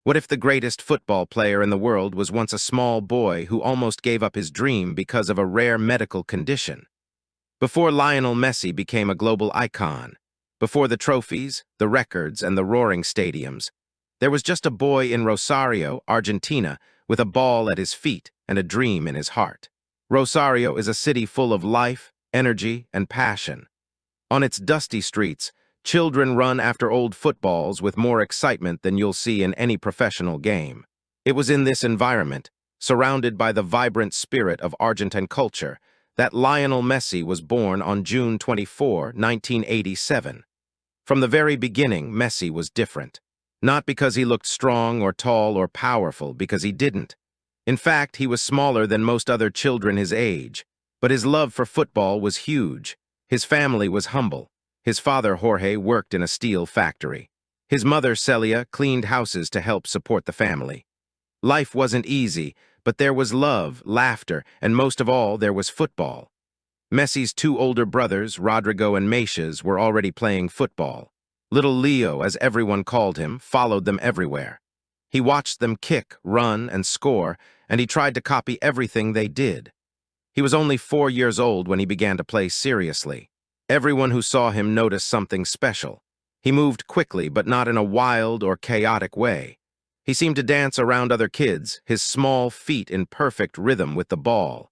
What if the greatest football player in the world was once a small boy who almost gave up his dream because of a rare medical condition? Before Lionel Messi became a global icon, before the trophies, the records, and the roaring stadiums, there was just a boy in Rosario, Argentina, with a ball at his feet and a dream in his heart. Rosario is a city full of life, energy, and passion. On its dusty streets, children run after old footballs with more excitement than you'll see in any professional game. It was in this environment, surrounded by the vibrant spirit of Argentine culture, that Lionel Messi was born on June 24, 1987. From the very beginning, Messi was different. Not because he looked strong or tall or powerful, because he didn't. In fact, he was smaller than most other children his age, but his love for football was huge. His family was humble. His father, Jorge, worked in a steel factory. His mother, Celia, cleaned houses to help support the family. Life wasn't easy, but there was love, laughter, and most of all, there was football. Messi's two older brothers, Rodrigo and Matias, were already playing football. Little Leo, as everyone called him, followed them everywhere. He watched them kick, run, and score, and he tried to copy everything they did. He was only 4 years old when he began to play seriously. Everyone who saw him noticed something special. He moved quickly, but not in a wild or chaotic way. He seemed to dance around other kids, his small feet in perfect rhythm with the ball.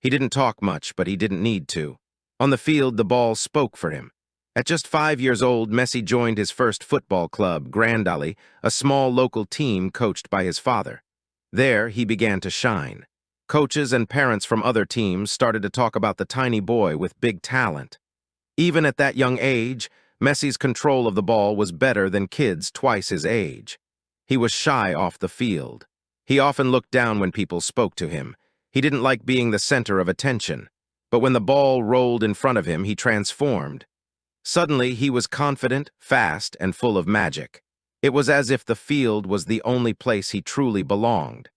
He didn't talk much, but he didn't need to. On the field, the ball spoke for him. At just 5 years old, Messi joined his first football club, Grandali, a small local team coached by his father. There, he began to shine. Coaches and parents from other teams started to talk about the tiny boy with big talent. Even at that young age, Messi's control of the ball was better than kids twice his age. He was shy off the field. He often looked down when people spoke to him. He didn't like being the center of attention. But when the ball rolled in front of him, he transformed. Suddenly, he was confident, fast, and full of magic. It was as if the field was the only place he truly belonged.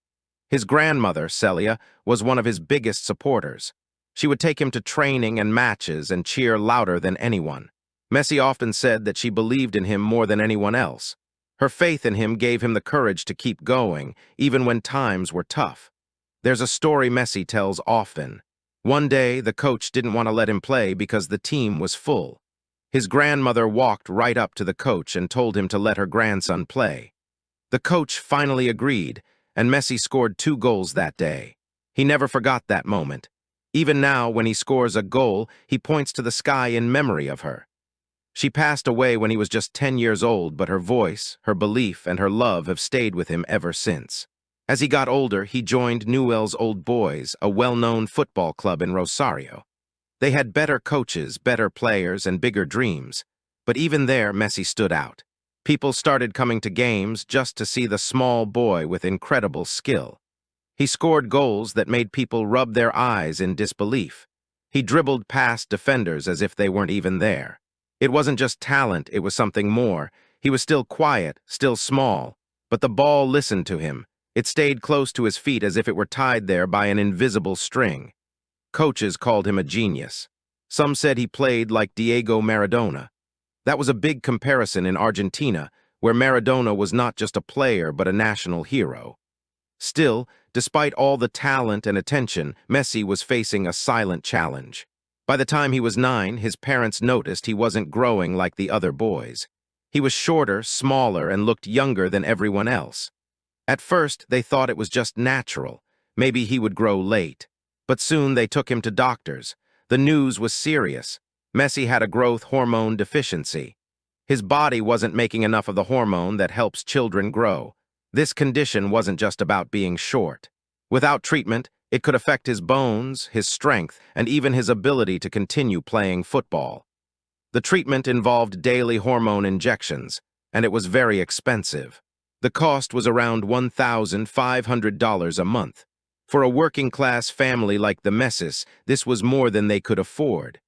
His grandmother, Celia, was one of his biggest supporters. She would take him to training and matches and cheer louder than anyone. Messi often said that she believed in him more than anyone else. Her faith in him gave him the courage to keep going, even when times were tough. There's a story Messi tells often. One day, the coach didn't want to let him play because the team was full. His grandmother walked right up to the coach and told him to let her grandson play. The coach finally agreed, and Messi scored 2 goals that day. He never forgot that moment. Even now, when he scores a goal, he points to the sky in memory of her. She passed away when he was just 10 years old, but her voice, her belief, and her love have stayed with him ever since. As he got older, he joined Newell's Old Boys, a well-known football club in Rosario. They had better coaches, better players, and bigger dreams. But even there, Messi stood out. People started coming to games just to see the small boy with incredible skill. He scored goals that made people rub their eyes in disbelief. He dribbled past defenders as if they weren't even there. It wasn't just talent, it was something more. He was still quiet, still small, but the ball listened to him. It stayed close to his feet as if it were tied there by an invisible string. Coaches called him a genius. Some said he played like Diego Maradona. That was a big comparison in Argentina, where Maradona was not just a player but a national hero. Still, despite all the talent and attention, Messi was facing a silent challenge. By the time he was 9, his parents noticed he wasn't growing like the other boys. He was shorter, smaller, and looked younger than everyone else. At first, they thought it was just natural. Maybe he would grow late. But soon they took him to doctors. The news was serious. Messi had a growth hormone deficiency. His body wasn't making enough of the hormone that helps children grow. This condition wasn't just about being short. Without treatment, it could affect his bones, his strength, and even his ability to continue playing football. The treatment involved daily hormone injections, and it was very expensive. The cost was around $1,500 a month. For a working-class family like the Messis, this was more than they could afford.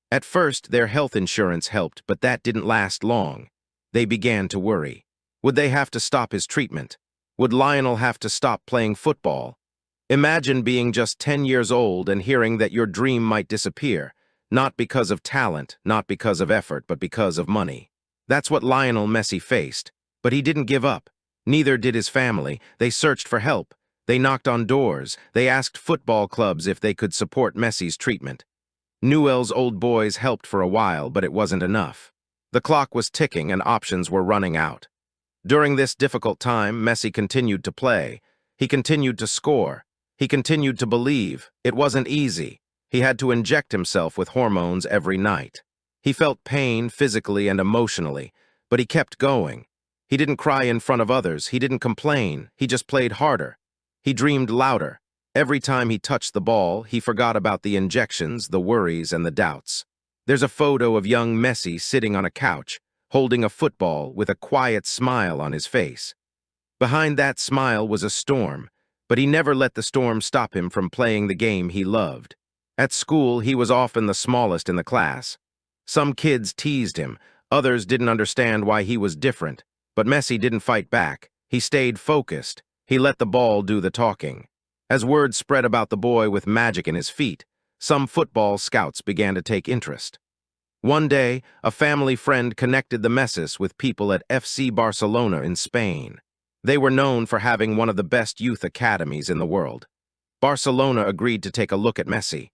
At first, their health insurance helped, but that didn't last long. They began to worry. Would they have to stop his treatment? Would Lionel have to stop playing football? Imagine being just 10 years old and hearing that your dream might disappear, not because of talent, not because of effort, but because of money. That's what Lionel Messi faced, but he didn't give up. Neither did his family. They searched for help. They knocked on doors. They asked football clubs if they could support Messi's treatment. Newell's old boys helped for a while, but it wasn't enough. The clock was ticking and options were running out. During this difficult time, Messi continued to play. He continued to score. He continued to believe. It wasn't easy. He had to inject himself with hormones every night. He felt pain physically and emotionally, but he kept going. He didn't cry in front of others. He didn't complain. He just played harder. He dreamed louder. Every time he touched the ball, he forgot about the injections, the worries, and the doubts. There's a photo of young Messi sitting on a couch, holding a football with a quiet smile on his face. Behind that smile was a storm, but he never let the storm stop him from playing the game he loved. At school, he was often the smallest in the class. Some kids teased him, others didn't understand why he was different, but Messi didn't fight back. He stayed focused. He let the ball do the talking. As word spread about the boy with magic in his feet, some football scouts began to take interest. One day, a family friend connected the Messis with people at FC Barcelona in Spain. They were known for having one of the best youth academies in the world. Barcelona agreed to take a look at Messi,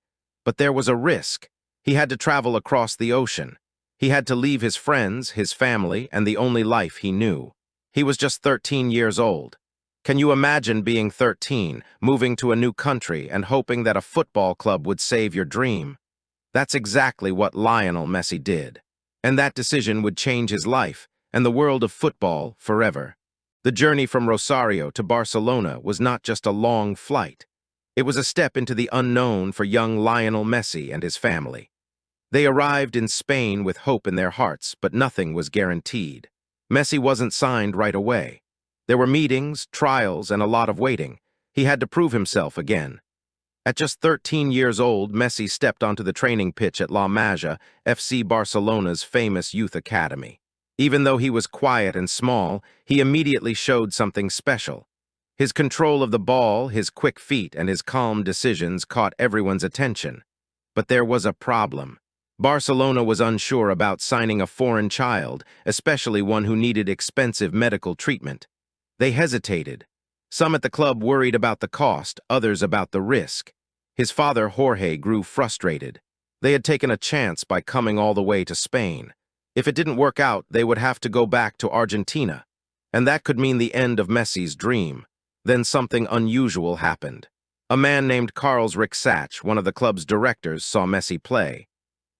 but there was a risk. He had to travel across the ocean. He had to leave his friends, his family, and the only life he knew. He was just 13 years old. Can you imagine being 13, moving to a new country, and hoping that a football club would save your dream? That's exactly what Lionel Messi did. And that decision would change his life and the world of football forever. The journey from Rosario to Barcelona was not just a long flight. It was a step into the unknown for young Lionel Messi and his family. They arrived in Spain with hope in their hearts, but nothing was guaranteed. Messi wasn't signed right away. There were meetings, trials, and a lot of waiting. He had to prove himself again. At just 13 years old, Messi stepped onto the training pitch at La Masia, FC Barcelona's famous youth academy. Even though he was quiet and small, he immediately showed something special. His control of the ball, his quick feet, and his calm decisions caught everyone's attention. But there was a problem. Barcelona was unsure about signing a foreign child, especially one who needed expensive medical treatment. They hesitated. Some at the club worried about the cost, others about the risk. His father, Jorge, grew frustrated. They had taken a chance by coming all the way to Spain. If it didn't work out, they would have to go back to Argentina. And that could mean the end of Messi's dream. Then something unusual happened. A man named Carlos Rixach, one of the club's directors, saw Messi play.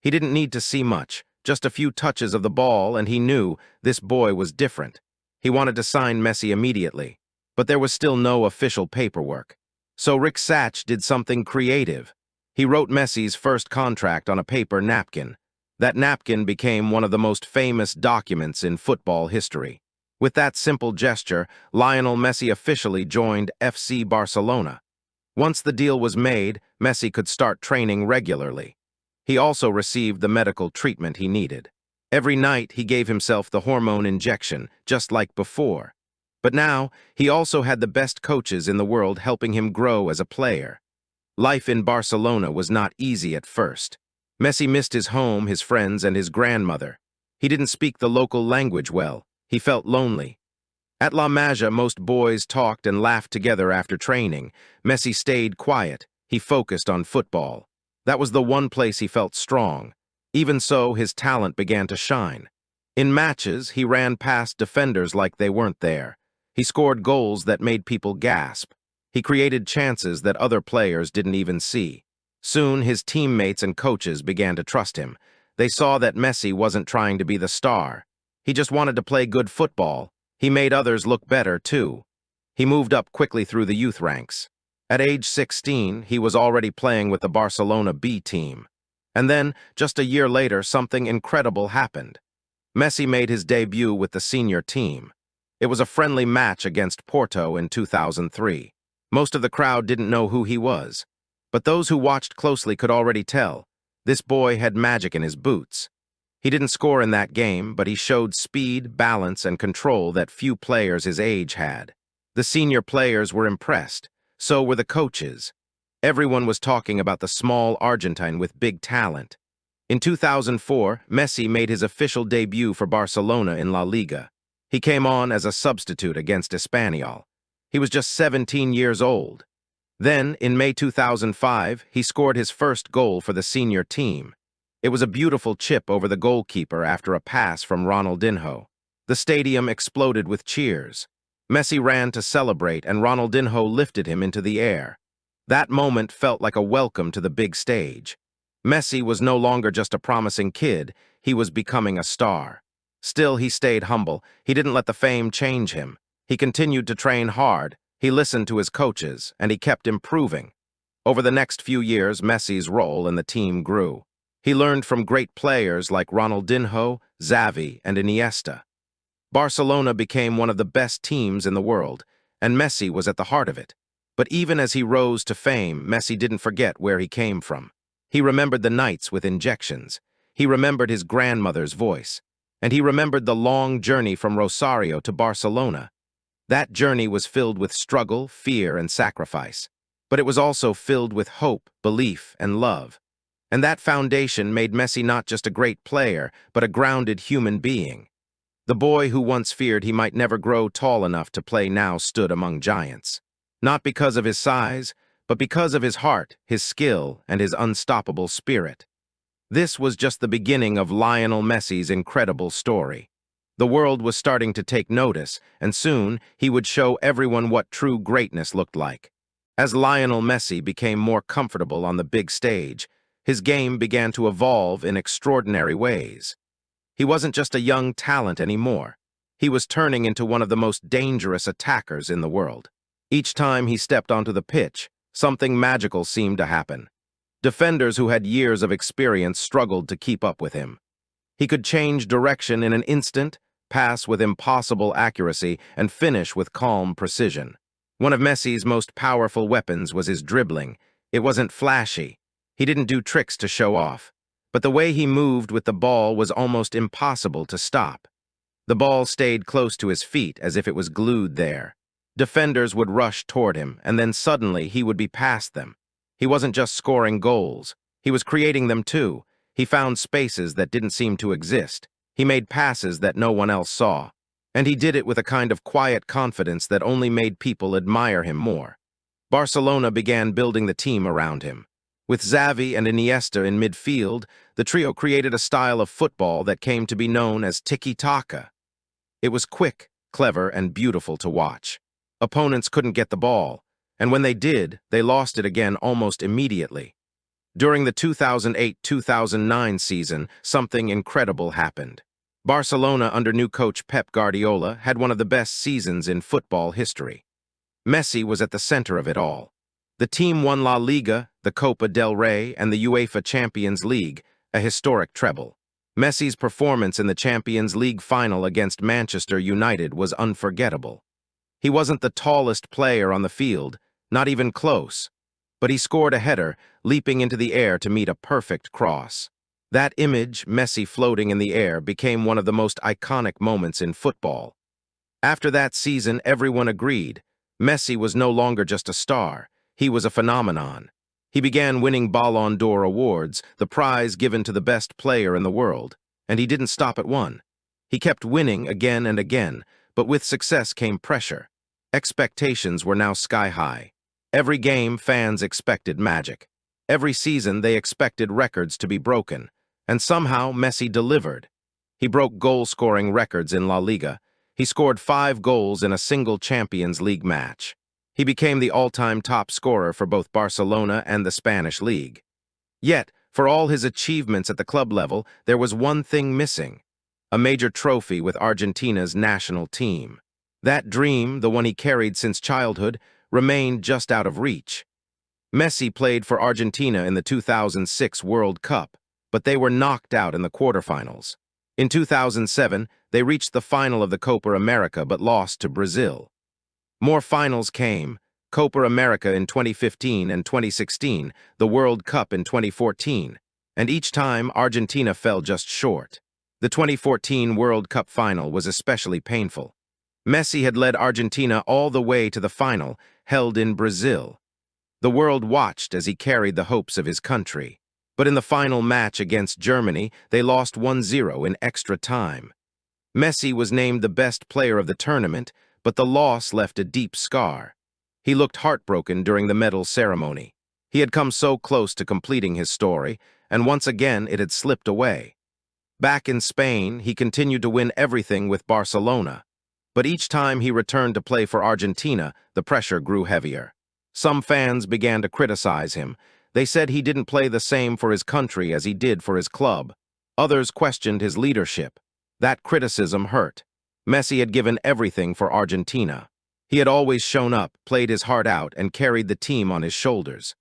He didn't need to see much, just a few touches of the ball, and he knew this boy was different. He wanted to sign Messi immediately, but there was still no official paperwork. So Rixach did something creative. He wrote Messi's first contract on a paper napkin. That napkin became one of the most famous documents in football history. With that simple gesture, Lionel Messi officially joined FC Barcelona. Once the deal was made, Messi could start training regularly. He also received the medical treatment he needed. Every night, he gave himself the hormone injection, just like before. But now, he also had the best coaches in the world helping him grow as a player. Life in Barcelona was not easy at first. Messi missed his home, his friends, and his grandmother. He didn't speak the local language well. He felt lonely. At La Masia, most boys talked and laughed together after training. Messi stayed quiet. He focused on football. That was the one place he felt strong. Even so, his talent began to shine. In matches, he ran past defenders like they weren't there. He scored goals that made people gasp. He created chances that other players didn't even see. Soon, his teammates and coaches began to trust him. They saw that Messi wasn't trying to be the star. He just wanted to play good football. He made others look better, too. He moved up quickly through the youth ranks. At age 16, he was already playing with the Barcelona B team. And then, just a year later, something incredible happened. Messi made his debut with the senior team. It was a friendly match against Porto in 2003. Most of the crowd didn't know who he was. But those who watched closely could already tell. This boy had magic in his boots. He didn't score in that game, but he showed speed, balance, and control that few players his age had. The senior players were impressed. So were the coaches. Everyone was talking about the small Argentine with big talent. In 2004, Messi made his official debut for Barcelona in La Liga. He came on as a substitute against Espanyol. He was just 17 years old. Then, in May 2005, he scored his first goal for the senior team. It was a beautiful chip over the goalkeeper after a pass from Ronaldinho. The stadium exploded with cheers. Messi ran to celebrate, and Ronaldinho lifted him into the air. That moment felt like a welcome to the big stage. Messi was no longer just a promising kid, he was becoming a star. Still, he stayed humble. He didn't let the fame change him. He continued to train hard. He listened to his coaches, and he kept improving. Over the next few years, Messi's role in the team grew. He learned from great players like Ronaldinho, Xavi, and Iniesta. Barcelona became one of the best teams in the world, and Messi was at the heart of it. But even as he rose to fame, Messi didn't forget where he came from. He remembered the nights with injections. He remembered his grandmother's voice. And he remembered the long journey from Rosario to Barcelona. That journey was filled with struggle, fear, and sacrifice. But it was also filled with hope, belief, and love. And that foundation made Messi not just a great player, but a grounded human being. The boy who once feared he might never grow tall enough to play now stood among giants. Not because of his size, but because of his heart, his skill, and his unstoppable spirit. This was just the beginning of Lionel Messi's incredible story. The world was starting to take notice, and soon he would show everyone what true greatness looked like. As Lionel Messi became more comfortable on the big stage, his game began to evolve in extraordinary ways. He wasn't just a young talent anymore. He was turning into one of the most dangerous attackers in the world. Each time he stepped onto the pitch, something magical seemed to happen. Defenders who had years of experience struggled to keep up with him. He could change direction in an instant, pass with impossible accuracy, and finish with calm precision. One of Messi's most powerful weapons was his dribbling. It wasn't flashy. He didn't do tricks to show off. But the way he moved with the ball was almost impossible to stop. The ball stayed close to his feet as if it was glued there. Defenders would rush toward him, and then suddenly he would be past them. He wasn't just scoring goals. He was creating them too. He found spaces that didn't seem to exist. He made passes that no one else saw. And he did it with a kind of quiet confidence that only made people admire him more. Barcelona began building the team around him. With Xavi and Iniesta in midfield, the trio created a style of football that came to be known as tiki-taka. It was quick, clever, and beautiful to watch. Opponents couldn't get the ball, and when they did, they lost it again almost immediately. During the 2008-2009 season, something incredible happened. Barcelona, under new coach Pep Guardiola, had one of the best seasons in football history. Messi was at the center of it all. The team won La Liga, the Copa del Rey, and the UEFA Champions League, a historic treble. Messi's performance in the Champions League final against Manchester United was unforgettable. He wasn't the tallest player on the field, not even close, but he scored a header, leaping into the air to meet a perfect cross. That image, Messi floating in the air, became one of the most iconic moments in football. After that season, everyone agreed. Messi was no longer just a star. He was a phenomenon. He began winning Ballon d'Or awards, the prize given to the best player in the world. And he didn't stop at one. He kept winning again and again, but with success came pressure. Expectations were now sky-high. Every game, fans expected magic. Every season, they expected records to be broken. And somehow, Messi delivered. He broke goal-scoring records in La Liga. He scored 5 goals in a single Champions League match. He became the all-time top scorer for both Barcelona and the Spanish league. Yet, for all his achievements at the club level, there was one thing missing: a major trophy with Argentina's national team. That dream, the one he carried since childhood, remained just out of reach. Messi played for Argentina in the 2006 World Cup, but they were knocked out in the quarterfinals. In 2007, they reached the final of the Copa America but lost to Brazil. More finals came: Copa America in 2015 and 2016, the World Cup in 2014, and each time Argentina fell just short. The 2014 World Cup final was especially painful. Messi had led Argentina all the way to the final, held in Brazil. The world watched as he carried the hopes of his country. But in the final match against Germany, they lost 1-0 in extra time. Messi was named the best player of the tournament, but the loss left a deep scar. He looked heartbroken during the medal ceremony. He had come so close to completing his story, and once again it had slipped away. Back in Spain, he continued to win everything with Barcelona. But each time he returned to play for Argentina, the pressure grew heavier. Some fans began to criticize him. They said he didn't play the same for his country as he did for his club. Others questioned his leadership. That criticism hurt. Messi had given everything for Argentina. He had always shown up, played his heart out, and carried the team on his shoulders.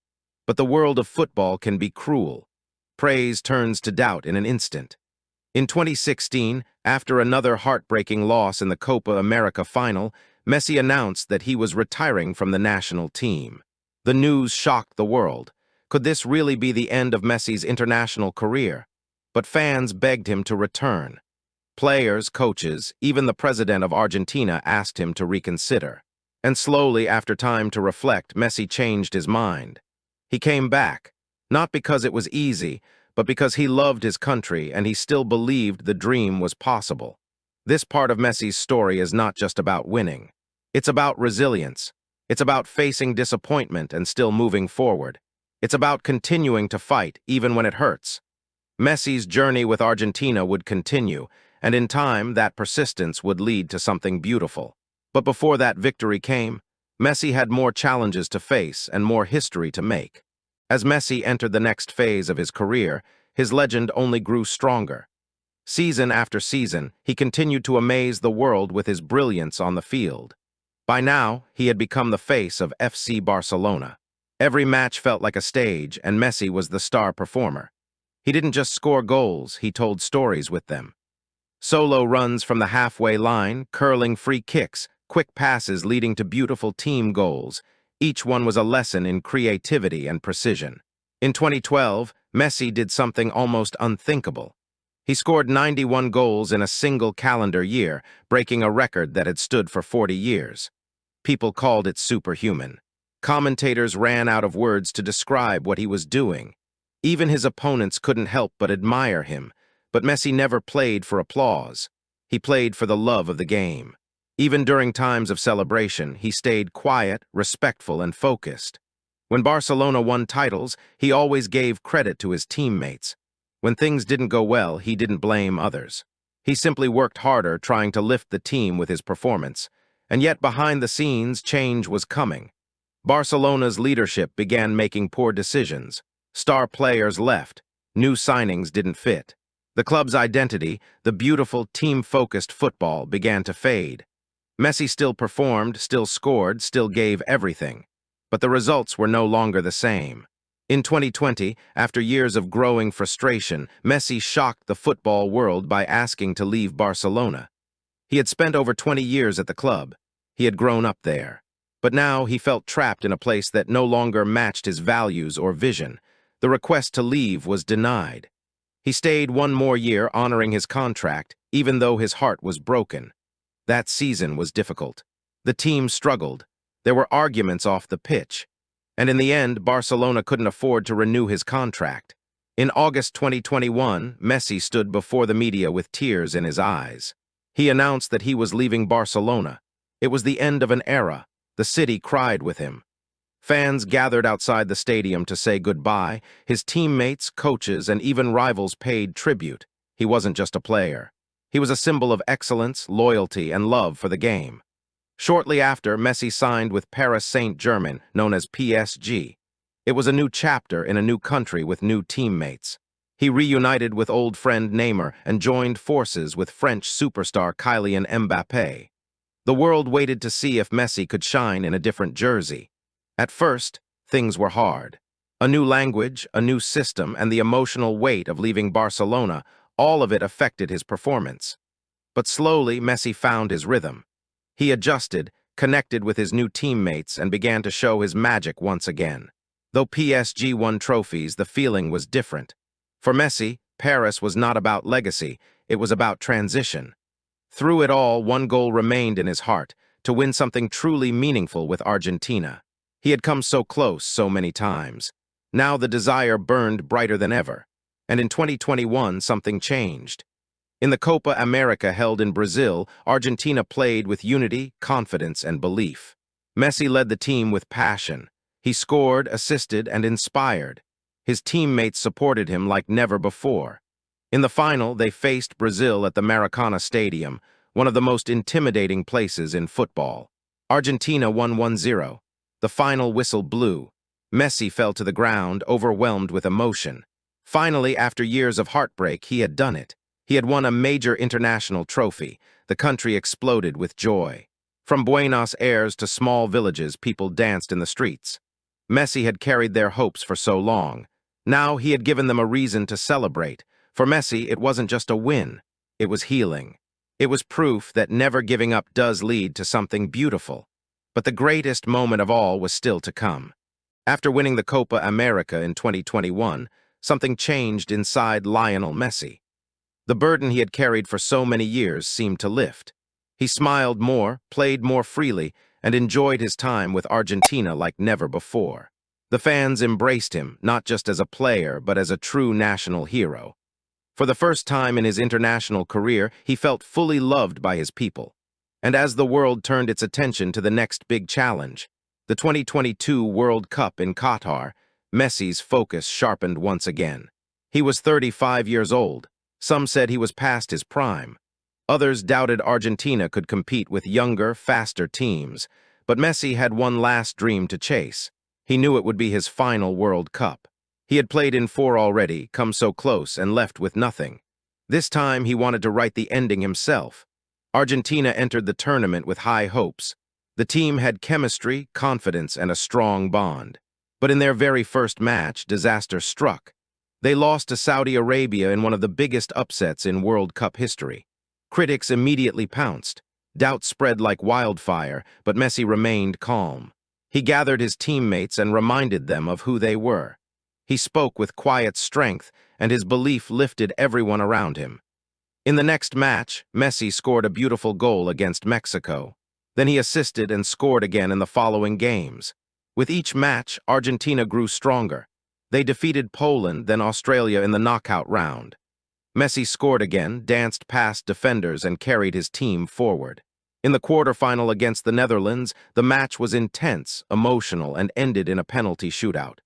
But the world of football can be cruel. Praise turns to doubt in an instant. In 2016, after another heartbreaking loss in the Copa America final, Messi announced that he was retiring from the national team. The news shocked the world. Could this really be the end of Messi's international career? But fans begged him to return. Players, coaches, even the president of Argentina asked him to reconsider. And slowly, after time to reflect, Messi changed his mind. He came back, not because it was easy, but because he loved his country and he still believed the dream was possible. This part of Messi's story is not just about winning. It's about resilience. It's about facing disappointment and still moving forward. It's about continuing to fight even when it hurts. Messi's journey with Argentina would continue, and in time that persistence would lead to something beautiful. But before that victory came, Messi had more challenges to face and more history to make. As Messi entered the next phase of his career, his legend only grew stronger. Season after season, he continued to amaze the world with his brilliance on the field. By now, he had become the face of FC Barcelona. Every match felt like a stage, and Messi was the star performer. He didn't just score goals, he told stories with them. Solo runs from the halfway line, curling free kicks, quick passes leading to beautiful team goals. Each one was a lesson in creativity and precision. In 2012, Messi did something almost unthinkable. He scored 91 goals in a single calendar year, breaking a record that had stood for 40 years. People called it superhuman. Commentators ran out of words to describe what he was doing. Even his opponents couldn't help but admire him. But Messi never played for applause. He played for the love of the game. Even during times of celebration, he stayed quiet, respectful, and focused. When Barcelona won titles, he always gave credit to his teammates. When things didn't go well, he didn't blame others. He simply worked harder trying to lift the team with his performance. And yet behind the scenes, change was coming. Barcelona's leadership began making poor decisions. Star players left. New signings didn't fit. The club's identity, the beautiful, team-focused football, began to fade. Messi still performed, still scored, still gave everything. But the results were no longer the same. In 2020, after years of growing frustration, Messi shocked the football world by asking to leave Barcelona. He had spent over 20 years at the club. He had grown up there. But now he felt trapped in a place that no longer matched his values or vision. The request to leave was denied. He stayed one more year honoring his contract, even though his heart was broken. That season was difficult. The team struggled. There were arguments off the pitch. And in the end, Barcelona couldn't afford to renew his contract. In August 2021, Messi stood before the media with tears in his eyes. He announced that he was leaving Barcelona. It was the end of an era. The city cried with him. Fans gathered outside the stadium to say goodbye. His teammates, coaches, and even rivals paid tribute. He wasn't just a player. He was a symbol of excellence, loyalty, and love for the game. Shortly after, Messi signed with Paris Saint-Germain, known as PSG. It was a new chapter in a new country with new teammates. He reunited with old friend Neymar and joined forces with French superstar Kylian Mbappé. The world waited to see if Messi could shine in a different jersey. At first, things were hard. A new language, a new system, and the emotional weight of leaving Barcelona, all of it affected his performance. But slowly, Messi found his rhythm. He adjusted, connected with his new teammates, and began to show his magic once again. Though PSG won trophies, the feeling was different. For Messi, Paris was not about legacy, it was about transition. Through it all, one goal remained in his heart, to win something truly meaningful with Argentina. He had come so close so many times. Now the desire burned brighter than ever. And in 2021, something changed. In the Copa America held in Brazil, Argentina played with unity, confidence, and belief. Messi led the team with passion. He scored, assisted, and inspired. His teammates supported him like never before. In the final, they faced Brazil at the Maracanã Stadium, one of the most intimidating places in football. Argentina won 1-0. The final whistle blew. Messi fell to the ground, overwhelmed with emotion. Finally, after years of heartbreak, he had done it. He had won a major international trophy. The country exploded with joy. From Buenos Aires to small villages, people danced in the streets. Messi had carried their hopes for so long. Now he had given them a reason to celebrate. For Messi, it wasn't just a win. It was healing. It was proof that never giving up does lead to something beautiful. But the greatest moment of all was still to come. After winning the Copa America in 2021, something changed inside Lionel Messi. The burden he had carried for so many years seemed to lift. He smiled more, played more freely, and enjoyed his time with Argentina like never before. The fans embraced him, not just as a player, but as a true national hero. For the first time in his international career, he felt fully loved by his people. And as the world turned its attention to the next big challenge, the 2022 World Cup in Qatar, Messi's focus sharpened once again. He was 35 years old. Some said he was past his prime. Others doubted Argentina could compete with younger, faster teams. But Messi had one last dream to chase. He knew it would be his final World Cup. He had played in 4 already, come so close, and left with nothing. This time he wanted to write the ending himself. Argentina entered the tournament with high hopes. The team had chemistry, confidence, and a strong bond. But in their very first match, disaster struck. They lost to Saudi Arabia in one of the biggest upsets in World Cup history. Critics immediately pounced. Doubt spread like wildfire, but Messi remained calm. He gathered his teammates and reminded them of who they were. He spoke with quiet strength, and his belief lifted everyone around him. In the next match, Messi scored a beautiful goal against Mexico. Then he assisted and scored again in the following games. With each match, Argentina grew stronger. They defeated Poland, then Australia in the knockout round. Messi scored again, danced past defenders, and carried his team forward. In the quarterfinal against the Netherlands, the match was intense, emotional, and ended in a penalty shootout.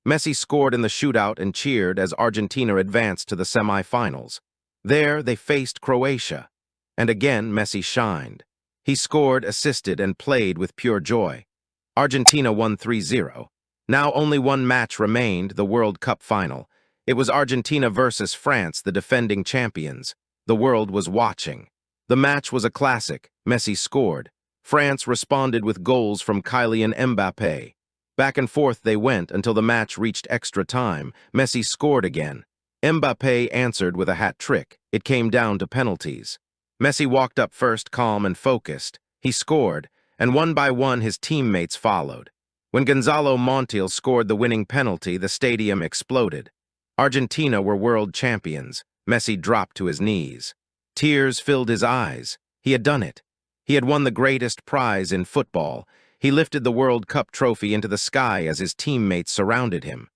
Messi scored in the shootout and cheered as Argentina advanced to the semi-finals. There, they faced Croatia. And again, Messi shined. He scored, assisted, and played with pure joy. Argentina won 3-0. Now only one match remained, the World Cup final. It was Argentina versus France, the defending champions. The world was watching. The match was a classic. Messi scored. France responded with goals from Kylian Mbappé. Back and forth they went until the match reached extra time. Messi scored again. Mbappé answered with a hat trick. It came down to penalties. Messi walked up first, calm and focused. He scored, and one by one his teammates followed. When Gonzalo Montiel scored the winning penalty, the stadium exploded. Argentina were world champions. Messi dropped to his knees. Tears filled his eyes. He had done it. He had won the greatest prize in football. He lifted the World Cup trophy into the sky as his teammates surrounded him.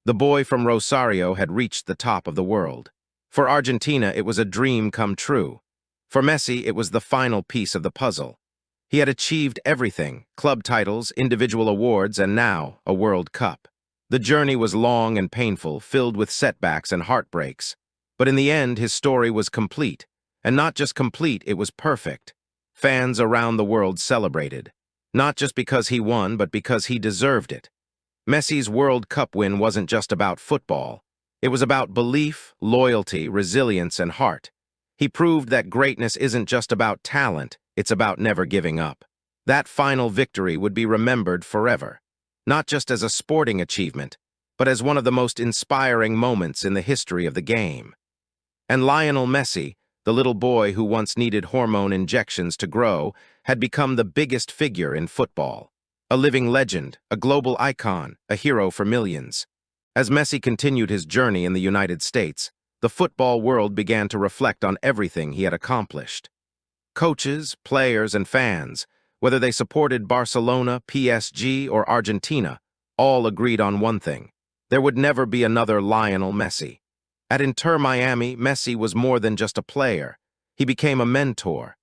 The boy from Rosario had reached the top of the world. For Argentina, it was a dream come true. For Messi, it was the final piece of the puzzle. He had achieved everything: club titles, individual awards, and now a World Cup. The journey was long and painful, filled with setbacks and heartbreaks. But in the end, his story was complete. And not just complete, it was perfect. Fans around the world celebrated. Not just because he won, but because he deserved it. Messi's World Cup win wasn't just about football. It was about belief, loyalty, resilience, and heart. He proved that greatness isn't just about talent, it's about never giving up. That final victory would be remembered forever, not just as a sporting achievement, but as one of the most inspiring moments in the history of the game. And Lionel Messi, the little boy who once needed hormone injections to grow, had become the biggest figure in football. A living legend, a global icon, a hero for millions. As Messi continued his journey in the United States, the football world began to reflect on everything he had accomplished. Coaches, players, and fans, whether they supported Barcelona, PSG, or Argentina, all agreed on one thing: there would never be another Lionel Messi. At Inter Miami, Messi was more than just a player. He became a mentor.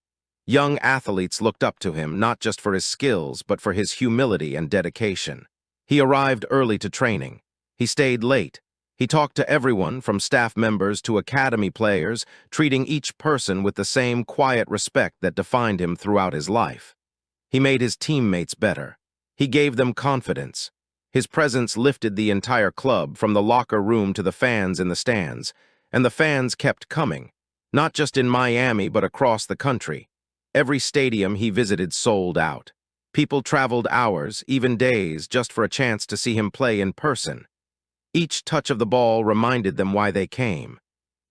Young athletes looked up to him not just for his skills, but for his humility and dedication. He arrived early to training. He stayed late. He talked to everyone from staff members to academy players, treating each person with the same quiet respect that defined him throughout his life. He made his teammates better. He gave them confidence. His presence lifted the entire club from the locker room to the fans in the stands, and the fans kept coming, not just in Miami but across the country. Every stadium he visited sold out. People traveled hours, even days, just for a chance to see him play in person. Each touch of the ball reminded them why they came.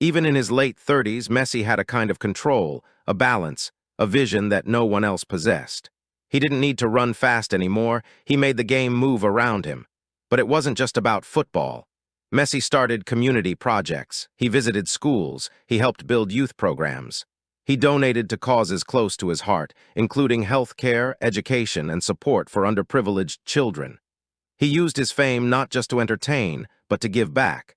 Even in his late 30s, Messi had a kind of control, a balance, a vision that no one else possessed. He didn't need to run fast anymore. He made the game move around him. But it wasn't just about football. Messi started community projects. He visited schools. He helped build youth programs. He donated to causes close to his heart, including health care, education, and support for underprivileged children. He used his fame not just to entertain, but to give back,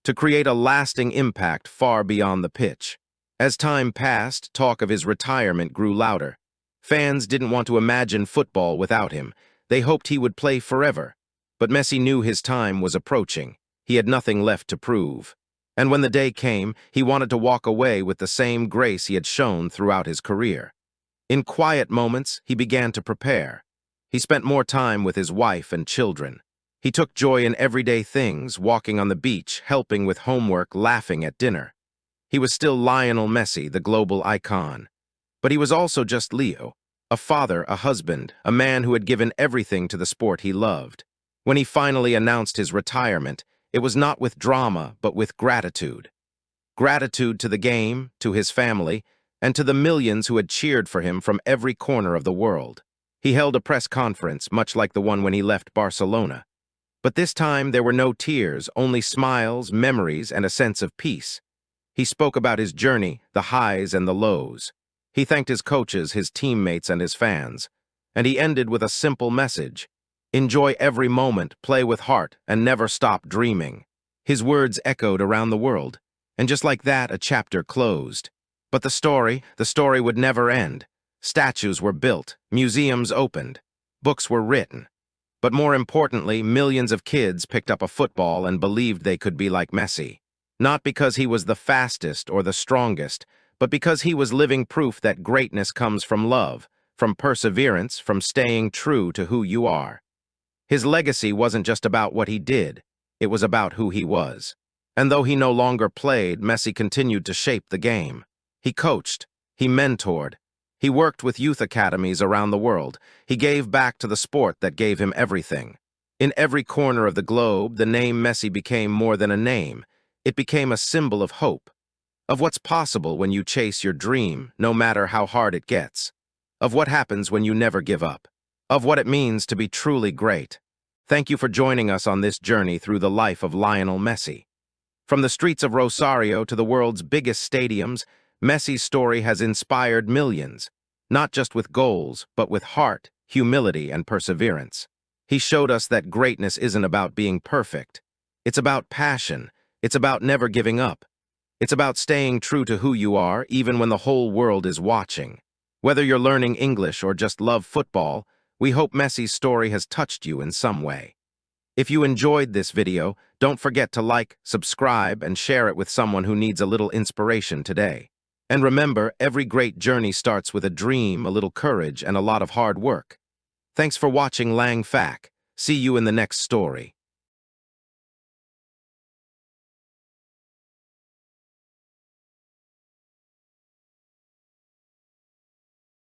to create a lasting impact far beyond the pitch. As time passed, talk of his retirement grew louder. Fans didn't want to imagine football without him. They hoped he would play forever. But Messi knew his time was approaching. He had nothing left to prove. And when the day came, he wanted to walk away with the same grace he had shown throughout his career. In quiet moments, he began to prepare. He spent more time with his wife and children. He took joy in everyday things, walking on the beach, helping with homework, laughing at dinner. He was still Lionel Messi, the global icon. But he was also just Leo, a father, a husband, a man who had given everything to the sport he loved. When he finally announced his retirement, it was not with drama, but with gratitude. Gratitude to the game, to his family, and to the millions who had cheered for him from every corner of the world. He held a press conference, much like the one when he left Barcelona. But this time there were no tears, only smiles, memories, and a sense of peace. He spoke about his journey, the highs and the lows. He thanked his coaches, his teammates, and his fans. And he ended with a simple message: enjoy every moment, play with heart, and never stop dreaming. His words echoed around the world. And just like that, a chapter closed. But the story would never end. Statues were built, museums opened, books were written. But more importantly, millions of kids picked up a football and believed they could be like Messi. Not because he was the fastest or the strongest, but because he was living proof that greatness comes from love, from perseverance, from staying true to who you are. His legacy wasn't just about what he did, it was about who he was. And though he no longer played, Messi continued to shape the game. He coached, he mentored, he worked with youth academies around the world. He gave back to the sport that gave him everything. In every corner of the globe, the name Messi became more than a name. It became a symbol of hope, of what's possible when you chase your dream, no matter how hard it gets, of what happens when you never give up, of what it means to be truly great. Thank you for joining us on this journey through the life of Lionel Messi. From the streets of Rosario to the world's biggest stadiums, Messi's story has inspired millions, not just with goals, but with heart, humility, and perseverance. He showed us that greatness isn't about being perfect. It's about passion. It's about never giving up. It's about staying true to who you are, even when the whole world is watching. Whether you're learning English or just love football, we hope Messi's story has touched you in some way. If you enjoyed this video, don't forget to like, subscribe, and share it with someone who needs a little inspiration today. And remember, every great journey starts with a dream, a little courage, and a lot of hard work. Thanks for watching Lang Fac. See you in the next story.